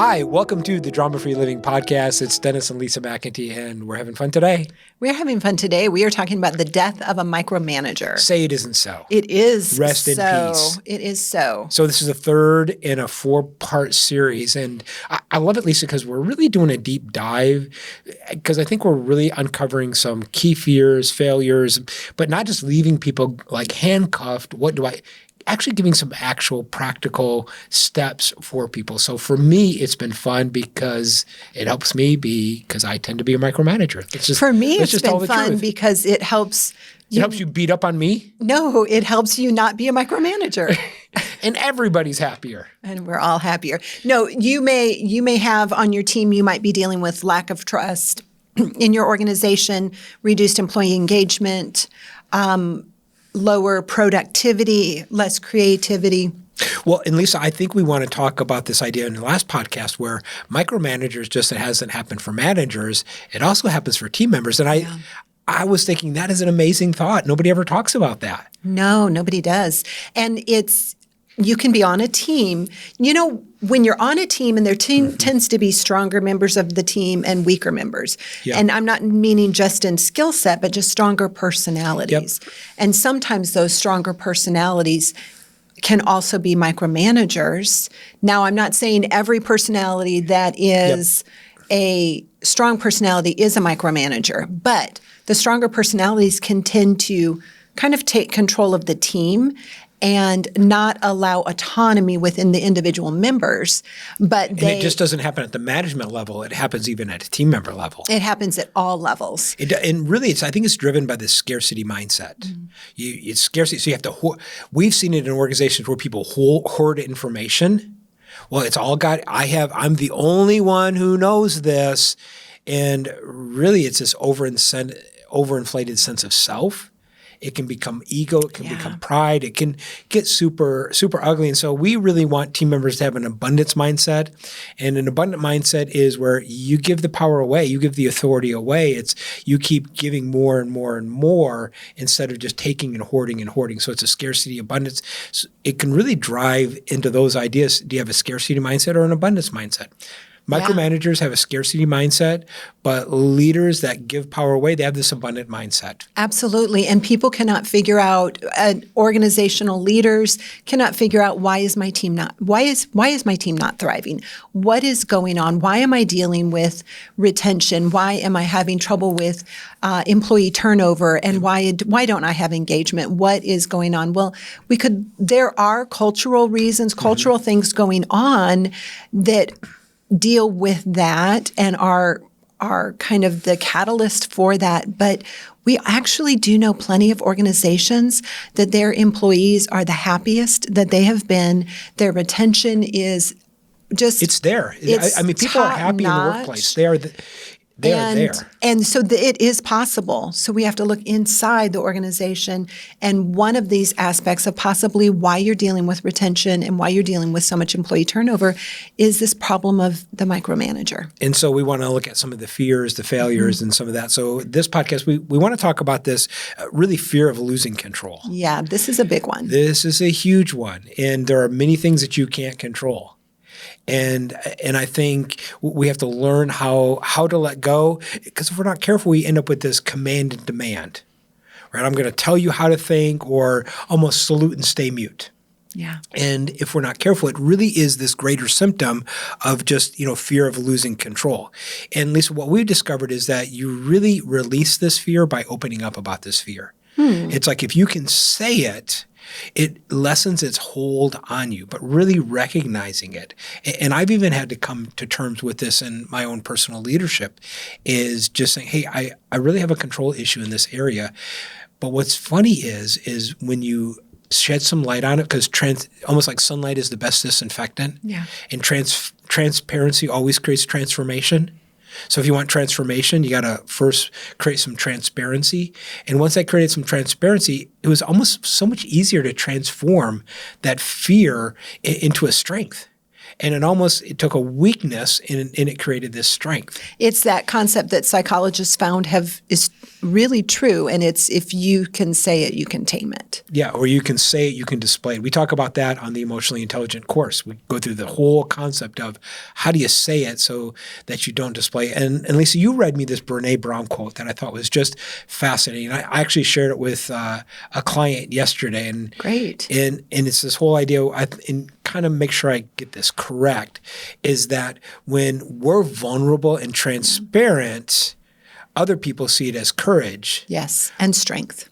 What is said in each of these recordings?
Hi, welcome to the Drama Free Living Podcast. It's Dennis and Lisa McIntee, and we're having fun today. We're having fun today. We are talking about the death of a micromanager. Say it isn't so. It is Rest in peace. It is so. So this is the third in a 4-part series, and I love it, Lisa, because we're really doing a deep dive, because I think we're really uncovering some key fears, failures, but not just leaving people like handcuffed. Actually giving some actual practical steps for people. So for me, it's been fun because it helps me because I tend to be a micromanager. For me, it's been fun because it helps you. It helps you beat up on me? No, it helps you not be a micromanager. And everybody's happier. And we're all happier. No, you may have on your team, you might be dealing with lack of trust in your organization, reduced employee engagement, lower productivity, less creativity. Well, and Lisa, I think we want to talk about this idea in the last podcast where micromanagers, just it hasn't happened for managers, it also happens for team members. And I was thinking that is an amazing thought. Nobody ever talks about that. No, nobody does. And you can be on a team. You know, when you're on a team and there tends to be stronger members of the team and weaker members. Yeah. And I'm not meaning just in skill set, but just stronger personalities. Yep. And sometimes those stronger personalities can also be micromanagers. Now, I'm not saying every personality that is a strong personality is a micromanager, but the stronger personalities can tend to kind of take control of the team and not allow autonomy within the individual members. And it just doesn't happen at the management level. It happens even at a team member level. It happens at all levels. And really, I think it's driven by the scarcity mindset. Mm-hmm. It's scarcity. So you have to we've seen it in organizations where people hoard information. Well, it's all I'm the only one who knows this. And really, it's this overinflated sense of self. It can become ego. It can become pride. It can get super, super ugly. And so we really want team members to have an abundance mindset. And an abundant mindset is where you give the power away. You give the authority away. It's you keep giving more and more and more instead of just taking and hoarding and hoarding. So it's a scarcity abundance. So it can really drive into those ideas. Do you have a scarcity mindset or an abundance mindset? Micromanagers have a scarcity mindset, but leaders that give power away, they have this abundant mindset. Absolutely. And people cannot figure out, organizational leaders cannot figure out why is my team not thriving? What is going on? Why am I dealing with retention? Why am I having trouble with employee turnover? And why don't I have engagement? What is going on? Well, there are cultural reasons, cultural things going on that deal with that and are kind of the catalyst for that. But we actually do know plenty of organizations that their employees are the happiest that they have been. Their retention is just it's there. I mean, people are happy in the workplace. They are there. And so it is possible. So we have to look inside the organization. And one of these aspects of possibly why you're dealing with retention and why you're dealing with so much employee turnover is this problem of the micromanager. And so we want to look at some of the fears, the failures, and some of that. So this podcast, we want to talk about this really fear of losing control. Yeah, this is a big one. This is a huge one. And there are many things that you can't control. And I think we have to learn how to let go, because if we're not careful, we end up with this command and demand, right? I'm going to tell you how to think, or almost salute and stay mute. Yeah. And if we're not careful, it really is this greater symptom of just, fear of losing control. And Lisa, what we've discovered is that you really release this fear by opening up about this fear. It's like if you can say it, it lessens its hold on you, but really recognizing it. And I've even had to come to terms with this in my own personal leadership, is just saying, hey, I really have a control issue in this area. But what's funny is when you shed some light on it, because almost like sunlight is the best disinfectant. Yeah. And transparency always creates transformation. So if you want transformation, you got to first create some transparency. And once I created some transparency, it was almost so much easier to transform that fear into a strength. And it took a weakness and it created this strength. It's that concept that psychologists found is really true. And it's if you can say it, you can tame it. Yeah, or you can say it, you can display it. We talk about that on the Emotionally Intelligent course. We go through the whole concept of how do you say it so that you don't display it. And Lisa, you read me this Brene Brown quote that I thought was just fascinating. I actually shared it with a client yesterday. And great. And it's this whole idea, and kind of make sure I get this correct, is that when we're vulnerable and transparent, other people see it as courage. Yes, and strength.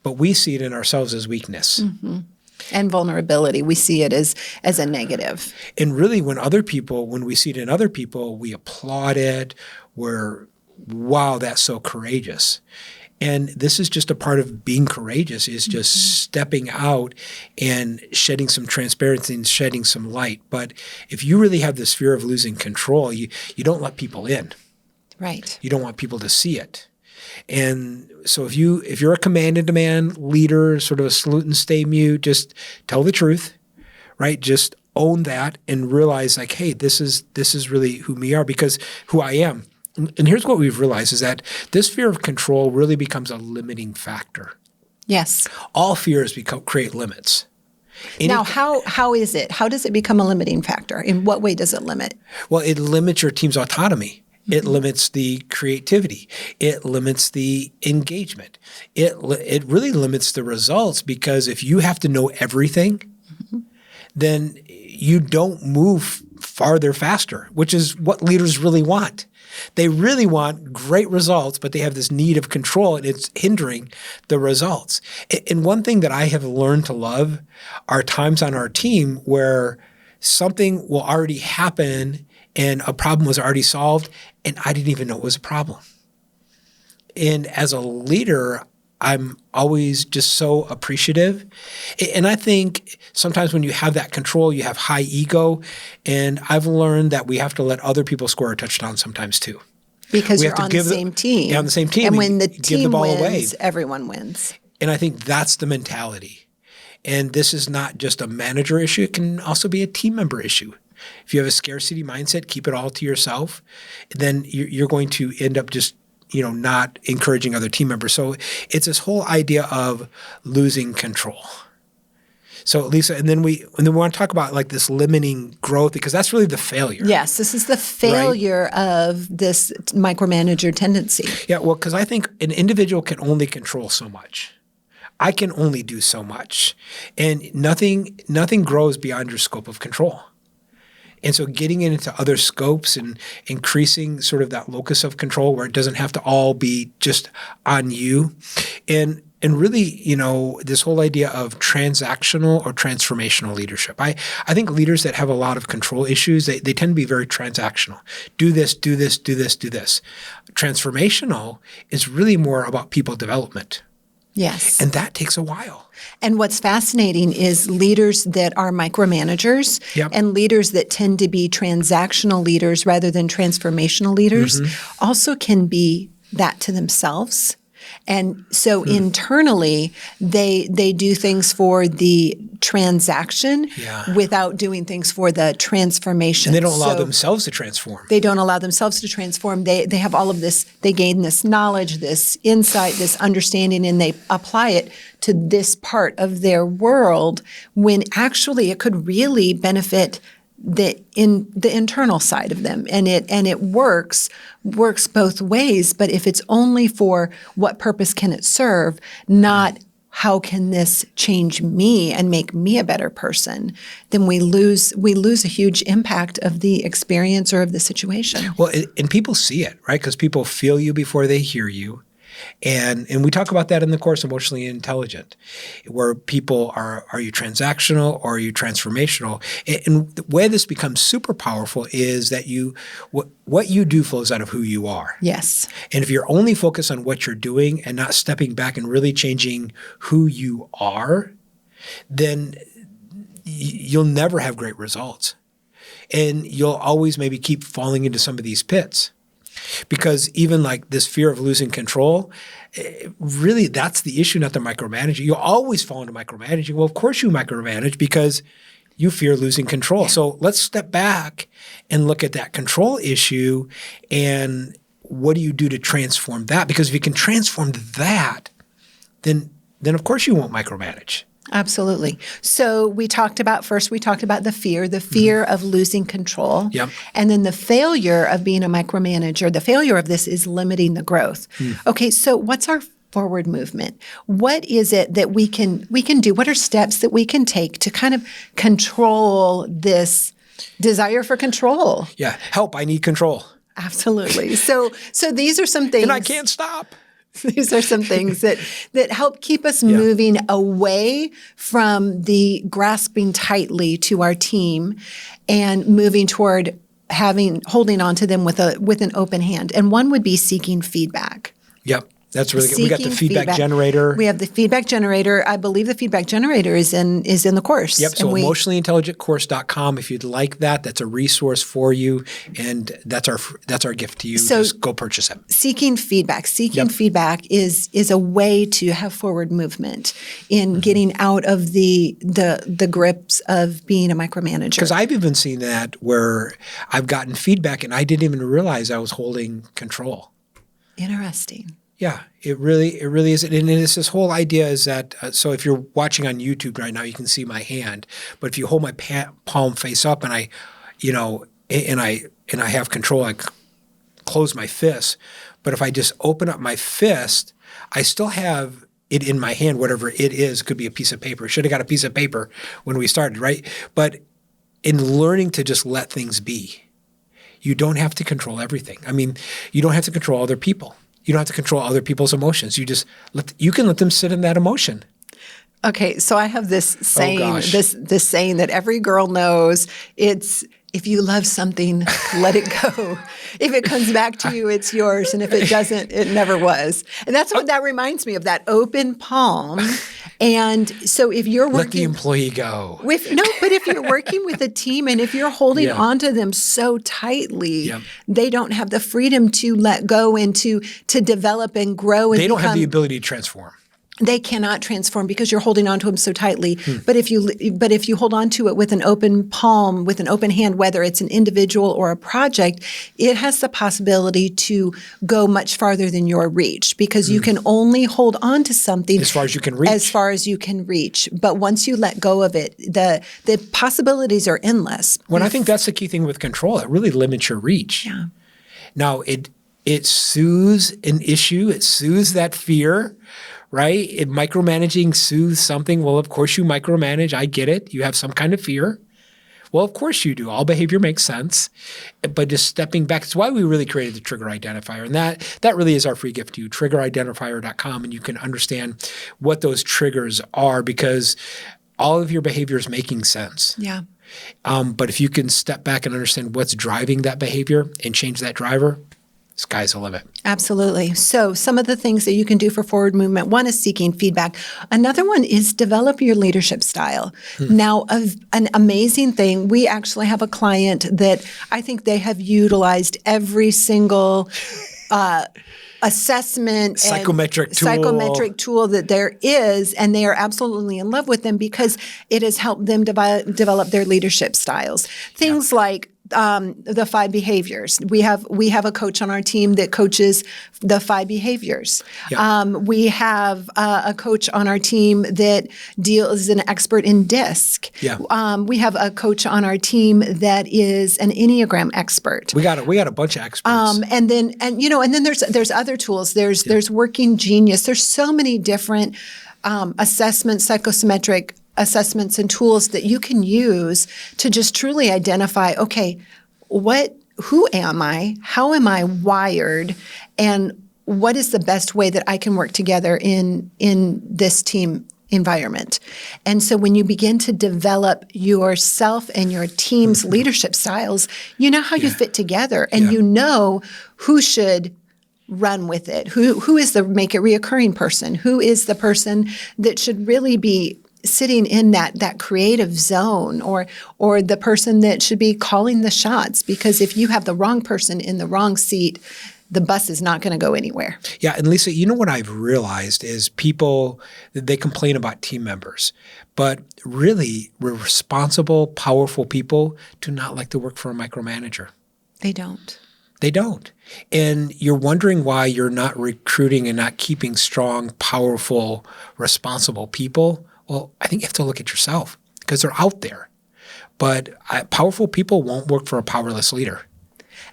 But we see it in ourselves as weakness. Mm-hmm. And vulnerability. We see it as a negative. And really when we see it in other people, we applaud it. Wow, that's so courageous. And this is just a part of being courageous, is just stepping out and shedding some transparency and shedding some light. But if you really have this fear of losing control, you don't let people in. Right. You don't want people to see it. And so if you're a command and demand leader, sort of a salute and stay mute, just tell the truth, right? Just own that and realize like, hey, this is really who I am. And here's what we've realized is that this fear of control really becomes a limiting factor. Yes. All fears create limits. Now, how is it? How does it become a limiting factor? In what way does it limit? Well, it limits your team's autonomy. It limits the creativity. It limits the engagement. It really limits the results, because if you have to know everything, then you don't move farther faster, which is what leaders really want. They really want great results, but they have this need of control, and it's hindering the results. And one thing that I have learned to love are times on our team where something will already happen and a problem was already solved, and I didn't even know it was a problem. And as a leader, I'm always just so appreciative. And I think sometimes when you have that control, you have high ego. And I've learned that we have to let other people score a touchdown sometimes too. Because you're on the same team. Yeah, on the same team. And when the team wins, away, everyone wins. And I think that's the mentality. And this is not just a manager issue. It can also be a team member issue. If you have a scarcity mindset, keep it all to yourself, then you're going to end up just not encouraging other team members. So it's this whole idea of losing control. So Lisa, and then we want to talk about like this limiting growth, because that's really the failure. Yes, this is the failure of this micromanager tendency. Yeah, well, because I think an individual can only control so much. I can only do so much. And nothing grows beyond your scope of control. And so getting into other scopes and increasing sort of that locus of control where it doesn't have to all be just on you. And really, this whole idea of transactional or transformational leadership. I think leaders that have a lot of control issues, they tend to be very transactional. Do this, do this, do this, do this. Transformational is really more about people development. Yes. And that takes a while. And what's fascinating is leaders that are micromanagers and leaders that tend to be transactional leaders rather than transformational leaders also can be that to themselves. And so internally, they do things for the transaction without doing things for the transformation. And they don't allow themselves to transform. They don't allow themselves to transform. They have all of this, they gain this knowledge, this insight, this understanding, and they apply it to this part of their world when actually it could really benefit the internal side of them, and it works both ways. But if it's only for what purpose can it serve, not how can this change me and make me a better person, then we lose a huge impact of the experience or of the situation. Well, and people see it, right? Because people feel you before they hear you. And we talk about that in the course, Emotionally Intelligent, where people are you transactional or are you transformational? And the way this becomes super powerful is that what you do flows out of who you are. Yes. And if you're only focused on what you're doing and not stepping back and really changing who you are, then you'll never have great results. And you'll always maybe keep falling into some of these pits. Because even like this fear of losing control, really that's the issue, not the micromanaging. You'll always fall into micromanaging. Well, of course you micromanage because You fear losing control. Yeah. So let's step back and look at that control issue and what do you do to transform that? Because if you can transform that, then of course you won't micromanage. Absolutely. So we talked about the fear of losing control. Yep. And then the failure of being a micromanager, the failure of this is limiting the growth. Okay, so what's our forward movement? What is it that we can do? What are steps that we can take to kind of control this desire for control? Yeah. Help, I need control. Absolutely. So these are some things. And I can't stop. These are some things that help keep us moving away from the grasping tightly to our team and moving toward holding on to them with an open hand. And one would be seeking feedback. Yep. That's really good. We got the feedback generator. We have the feedback generator. I believe the feedback generator is in the course. Yep. So emotionallyintelligentcourse.com. If you'd like that, that's a resource for you, and that's our gift to you. So just go purchase it. Seeking feedback is a way to have forward movement in getting out of the grips of being a micromanager. Because I've even seen that where I've gotten feedback and I didn't even realize I was holding control. Interesting. Yeah, it really is. And it's this whole idea is that, so if you're watching on YouTube right now, you can see my hand, but if you hold my palm face up and I have control, I close my fist. But if I just open up my fist, I still have it in my hand, whatever it is. Could be a piece of paper. Should have got a piece of paper when we started, right? But in learning to just let things be, you don't have to control everything. I mean, you don't have to control other people. You don't have to control other people's emotions. You can let them sit in that emotion. Okay, so I have this saying, gosh. this saying that every girl knows. It's, if you love something, let it go. If it comes back to you, it's yours. And if it doesn't, it never was. And that's what that reminds me of, that open palm. And so if you're working— Let the employee go. But if you're working with a team and if you're holding onto them so tightly, they don't have the freedom to let go and to develop and grow. And they don't have the ability to transform. They cannot transform because you're holding on to them so tightly. But if you hold on to it with an open palm, with an open hand, whether it's an individual or a project, it has the possibility to go much farther than your reach, because you can only hold on to something as far as you can reach. As far as you can reach. But once you let go of it, the possibilities are endless. When I think that's the key thing with control, it really limits your reach. Yeah. Now it soothes an issue. It soothes that fear. Right? Micromanaging soothes something. Well, of course you micromanage. I get it. You have some kind of fear. Well, of course you do. All behavior makes sense. But just stepping back, it's why we really created the trigger identifier. And that really is our free gift to you, triggeridentifier.com. And you can understand what those triggers are, because all of your behavior is making sense. Yeah. But if you can step back and understand what's driving that behavior and change that driver, sky's the limit. Absolutely. So some of the things that you can do for forward movement, one is seeking feedback. Another one is develop your leadership style. Now, an amazing thing, we actually have a client that I think they have utilized every single assessment psychometric tool that there is, and they are absolutely in love with them because it has helped them develop their leadership styles. Things like the 5 behaviors. We have a coach on our team that coaches the 5 behaviors. Yeah. We have a coach on our team that is an expert in DISC. Yeah. We have a coach on our team that is an Enneagram expert. We got a bunch of experts. And then there's other tools. There's Working Genius. There's so many different assessments, psychometric assessments and tools that you can use to just truly identify, okay, who am I? How am I wired? And what is the best way that I can work together in this team environment? And so when you begin to develop yourself and your team's leadership styles, you know how you fit together, and you know who should run with it, who is the make it reoccurring person, who is the person that should really be sitting in that creative zone, or the person that should be calling the shots. Because if you have the wrong person in the wrong seat, the bus is not going to go anywhere. Yeah. And Lisa, you know what I've realized is people, they complain about team members, but really responsible, powerful people do not like to work for a micromanager. They don't. They don't. And you're wondering why you're not recruiting and not keeping strong, powerful, responsible people. Well, I think you have to look at yourself because they're out there. But powerful people won't work for a powerless leader.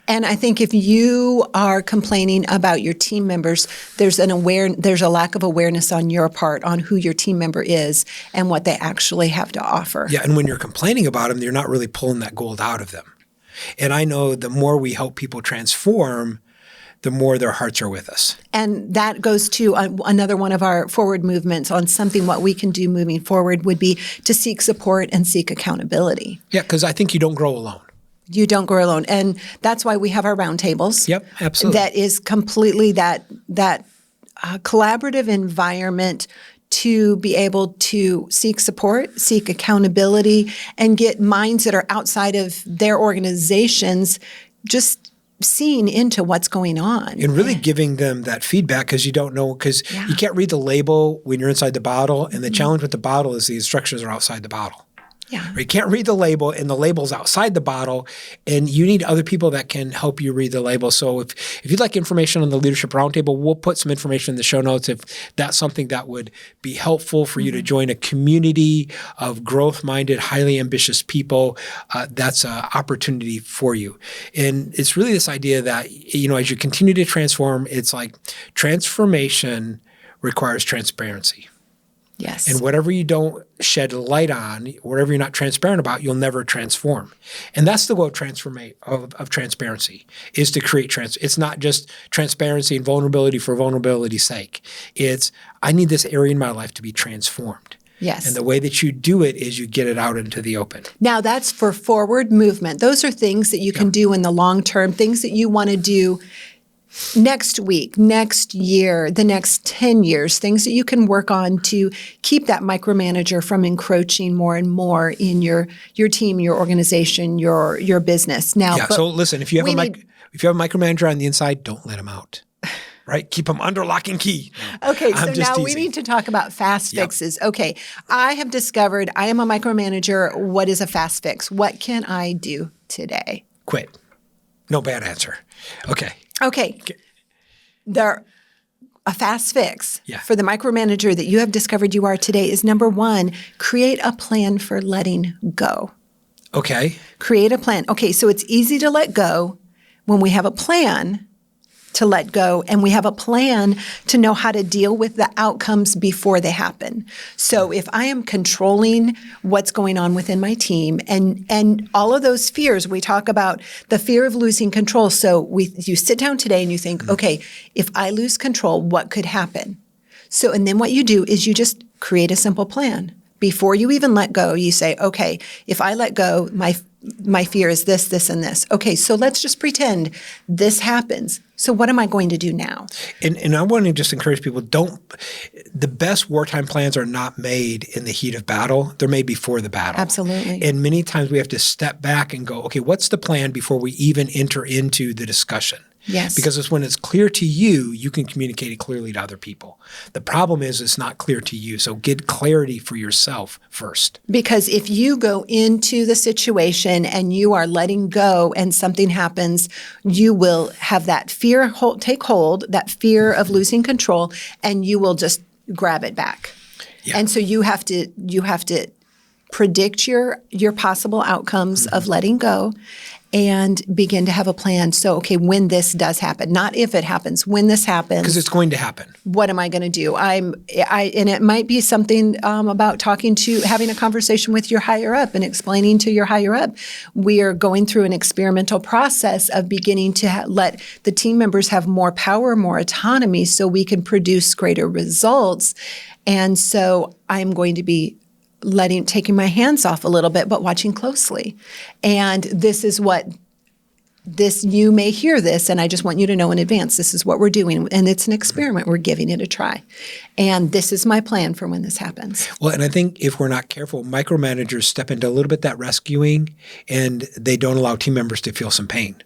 And I think if you are complaining about your team members, there's a lack of awareness on your part on who your team member is and what they actually have to offer. Yeah, and when you're complaining about them, you're not really pulling that gold out of them. And I know the more we help people transform, the more their hearts are with us. And that goes to another one of our forward movements on something what we can do moving forward would be to seek support and seek accountability. Yeah, because I think you don't grow alone. You don't grow alone. And that's why we have our roundtables. Yep, absolutely. That is completely that collaborative environment to be able to seek support, seek accountability, and get minds that are outside of their organizations just seeing into what's going on. And really giving them that feedback because you don't know, because you can't read the label when you're inside the bottle. And the challenge with the bottle is the instructions are outside the bottle. Yeah. You can't read the label, and the label's outside the bottle, and you need other people that can help you read the label. So if you'd like information on the Leadership Roundtable, we'll put some information in the show notes if that's something that would be helpful for you to join a community of growth-minded, highly ambitious people. That's an opportunity for you. And it's really this idea that, as you continue to transform, it's like transformation requires transparency. Yes. And whatever you don't shed light on, whatever you're not transparent about, you'll never transform. And that's the goal of transparency, is to create It's not just transparency and vulnerability for vulnerability's sake. It's, I need this area in my life to be transformed. Yes. And the way that you do it is you get it out into the open. Now that's for forward movement. Those are things that you can do in the long term, things that you want to do next week, next year, the next 10 years, things that you can work on to keep that micromanager from encroaching more and more in your team, your organization, your business. Now, so listen, if you have a micromanager on the inside, don't let him out. Right? Keep them under lock and key. No, okay, so now we need to talk about fast fixes. Okay, I have discovered I am a micromanager. What is a fast fix? What can I do today? Quit. No bad answer. Okay. A fast fix for the micromanager that you have discovered you are today is, number one, create a plan for letting go. Okay. Create a plan. Okay, so it's easy to let go when we have a plan to let go, and we have a plan to know how to deal with the outcomes before they happen. So if I am controlling what's going on within my team and all of those fears, we talk about the fear of losing control. So you sit down today and you think, okay, if I lose control, what could happen? So, and then what you do is you just create a simple plan. Before you even let go, you say, okay, if I let go, my fear is this, this, and this. Okay, so let's just pretend this happens. So what am I going to do now? And I want to just encourage people, the best wartime plans are not made in the heat of battle. They're made before the battle. Absolutely. And many times we have to step back and go, okay, what's the plan before we even enter into the discussion? Yes. Because it's when it's clear to you, you can communicate it clearly to other people. The problem is it's not clear to you. So get clarity for yourself first. Because if you go into the situation and you are letting go and something happens, you will have that fear take hold, that fear of losing control, and you will just grab it back. Yeah. And so you have to predict your possible outcomes of letting go and begin to have a plan. So, okay, when this does happen, not if it happens, when this happens. Because it's going to happen. What am I going to do? And it might be something about having a conversation with your higher up and explaining to your higher up. We are going through an experimental process of beginning to let the team members have more power, more autonomy, so we can produce greater results. And so I'm going to be taking my hands off a little bit, but watching closely. And you may hear this, and I just want you to know in advance, this is what we're doing. And it's an experiment. We're giving it a try. And this is my plan for when this happens. Well, and I think if we're not careful, micromanagers step into a little bit that rescuing, and they don't allow team members to feel some pain.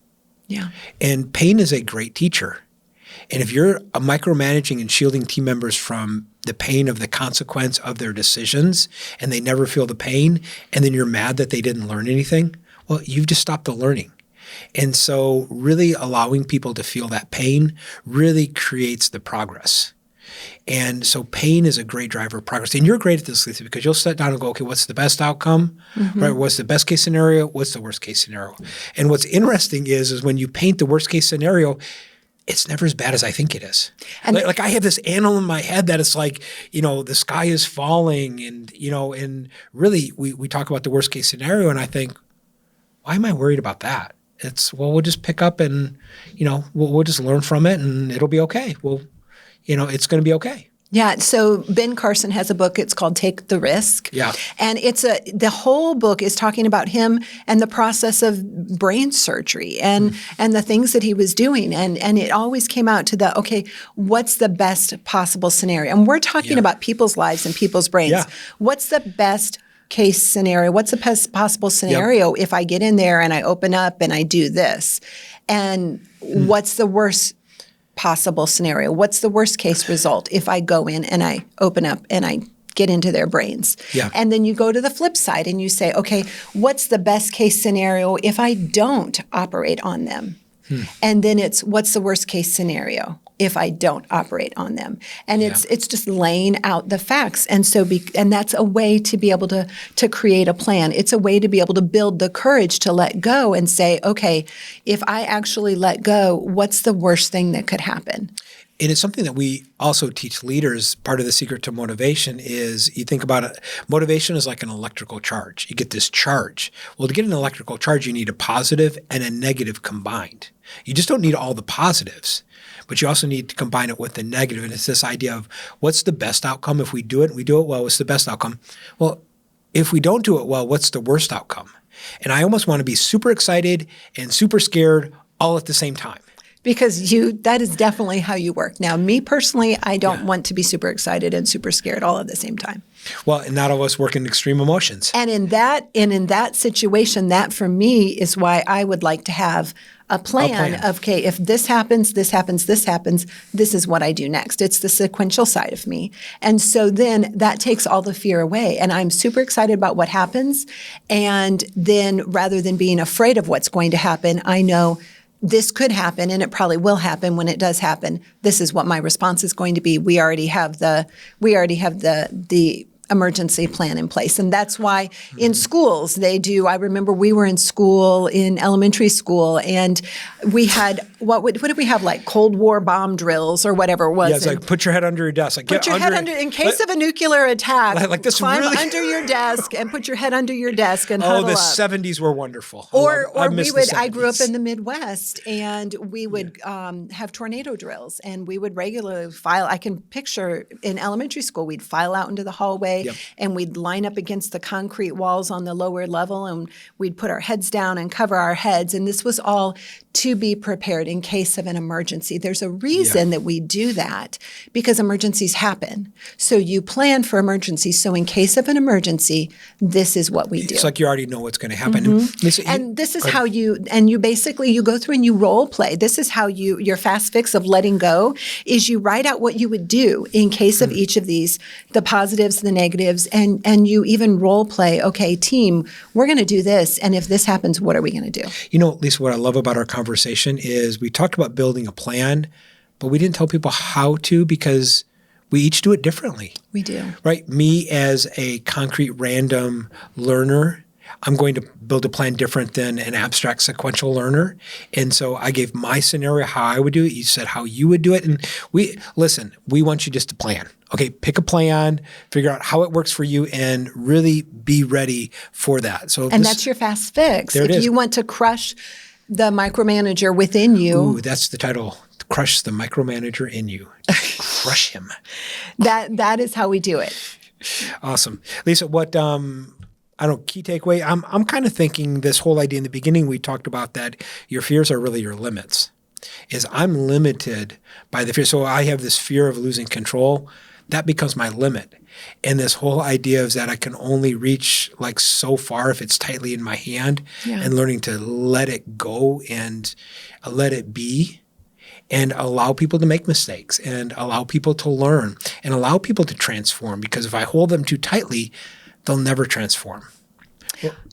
Yeah. And pain is a great teacher. And if you're micromanaging and shielding team members from the pain of the consequence of their decisions and they never feel the pain, and then you're mad that they didn't learn anything, well, you've just stopped the learning. And so really allowing people to feel that pain really creates the progress. And so pain is a great driver of progress. And you're great at this, Lisa, because you'll sit down and go, okay, what's the best outcome? Right? What's the best case scenario? What's the worst case scenario? And what's interesting is when you paint the worst case scenario, it's never as bad as I think it is. And like I have this animal in my head that it's like, the sky is falling and really we talk about the worst case scenario and I think, why am I worried about that? We'll just pick up and, we'll just learn from it and it'll be okay. It's going to be okay. Yeah. So Ben Carson has a book. It's called Take the Risk. Yeah. And the whole book is talking about him and the process of brain surgery and the things that he was doing. And it always came out to okay, what's the best possible scenario? And we're talking about people's lives and people's brains. Yeah. What's the best case scenario? What's the best possible scenario if I get in there and I open up and I do this? And what's the worst possible scenario? What's the worst case result if I go in and I open up and I get into their brains? Yeah. And then you go to the flip side and you say, okay, what's the best case scenario if I don't operate on them? And then it's what's the worst case scenario if I don't operate on them? And it's just laying out the facts. And so and that's a way to be able to create a plan. It's a way to be able to build the courage to let go and say, okay, if I actually let go, what's the worst thing that could happen? And it's something that we also teach leaders. Part of the secret to motivation is you think about it. Motivation is like an electrical charge. You get this charge. Well, to get an electrical charge, you need a positive and a negative combined. You just don't need all the positives, but you also need to combine it with the negative. And it's this idea of what's the best outcome if we do it well, what's the best outcome? Well, if we don't do it well, what's the worst outcome? And I almost want to be super excited and super scared all at the same time. Because that is definitely how you work. Now, me personally, I don't want to be super excited and super scared all at the same time. Well, and not all of us work in extreme emotions. And in that situation, that for me is why I would like to have a plan of, okay, if this happens, this happens, this happens, this is what I do next. It's the sequential side of me. And so then that takes all the fear away. And I'm super excited about what happens. And then rather than being afraid of what's going to happen, I know this could happen, and it probably will happen. When it does happen, this is what my response is going to be. We already have the emergency plan in place. And that's why in schools they do. I remember we were in school, in elementary school, and we had, what did we have, like Cold War bomb drills or whatever it was. Yeah, it's like put your head under your desk. Like, put your head under, in case of a nuclear attack, like this climb really under your desk and put your head under your desk and huddle the up. 70s were wonderful. I grew up in the Midwest, and we would have tornado drills, and we would regularly file. I can picture in elementary school, we'd file out into the hallway, and we'd line up against the concrete walls on the lower level, and we'd put our heads down and cover our heads. And this was all to be prepared in case of an emergency. There's a reason that we do that, because emergencies happen. So you plan for emergencies. So in case of an emergency, this is what we do. It's like you already know what's going to happen. And this is how you basically go through and you role play. This is how your fast fix of letting go is you write out what you would do in case of each of these, the positives, the negatives, and you even role play, okay, team, we're going to do this. And if this happens, what are we going to do? Lisa, what I love about our conversation is we talked about building a plan, but we didn't tell people how to, because we each do it differently. We do. Right? Me as a concrete random learner, I'm going to build a plan different than an abstract sequential learner. And so I gave my scenario how I would do it. You said how you would do it. And we want you just to plan. Okay, pick a plan, figure out how it works for you, and really be ready for that. And that's your fast fix. There it is. If you want to crush the micromanager within you. Ooh, that's the title. Crush the micromanager in you. Crush him. That is how we do it. Awesome. Lisa, what key takeaway? I'm kind of thinking this whole idea in the beginning we talked about that your fears are really your limits. Is I'm limited by the fear. So I have this fear of losing control. That becomes my limit. And this whole idea is that I can only reach like so far if it's tightly in my hand, and learning to let it go and let it be, and allow people to make mistakes and allow people to learn and allow people to transform, because if I hold them too tightly, they'll never transform.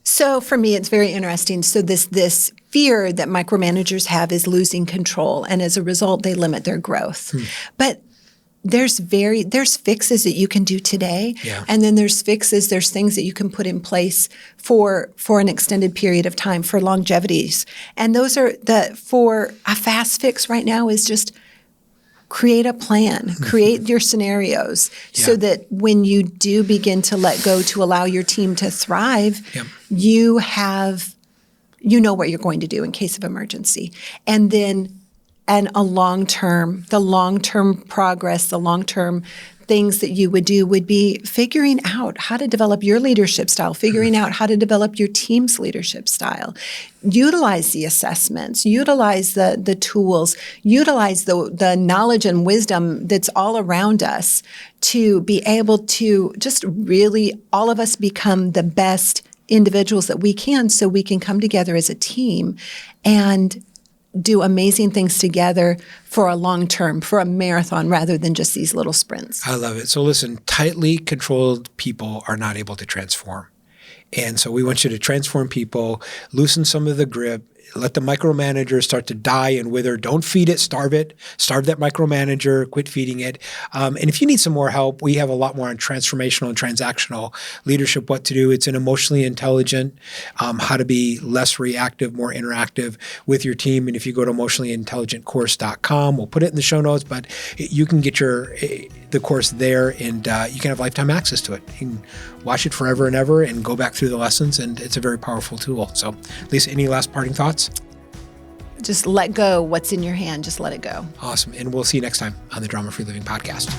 So for me, it's very interesting. So this fear that micromanagers have is losing control, and as a result, they limit their growth. But there's fixes that you can do today, and then there's things that you can put in place for an extended period of time, for longevities. And those are for a fast fix right now is just create a plan, create your scenarios so that when you do begin to let go to allow your team to thrive, you know what you're going to do in case of emergency. And then the long-term progress, the long-term things that you would do would be figuring out how to develop your leadership style, figuring out how to develop your team's leadership style, utilize the assessments, utilize the tools, utilize the knowledge and wisdom that's all around us to be able to just really all of us become the best individuals that we can, so we can come together as a team and do amazing things together for a long term, for a marathon, rather than just these little sprints. I love it. So listen, tightly controlled people are not able to transform. And so we want you to transform people, loosen some of the grip, let the micromanager start to die and wither. Don't feed it, starve it. Starve that micromanager, quit feeding it. And if you need some more help, we have a lot more on transformational and transactional leadership, what to do. It's an emotionally intelligent, how to be less reactive, more interactive with your team. And if you go to emotionallyintelligentcourse.com, we'll put it in the show notes, but you can get the course there, and you can have lifetime access to it. You can watch it forever and ever and go back through the lessons, and it's a very powerful tool. So Lisa, any last parting thoughts? Just let go what's in your hand. Just let it go. Awesome. And we'll see you next time on the Drama Free Living Podcast.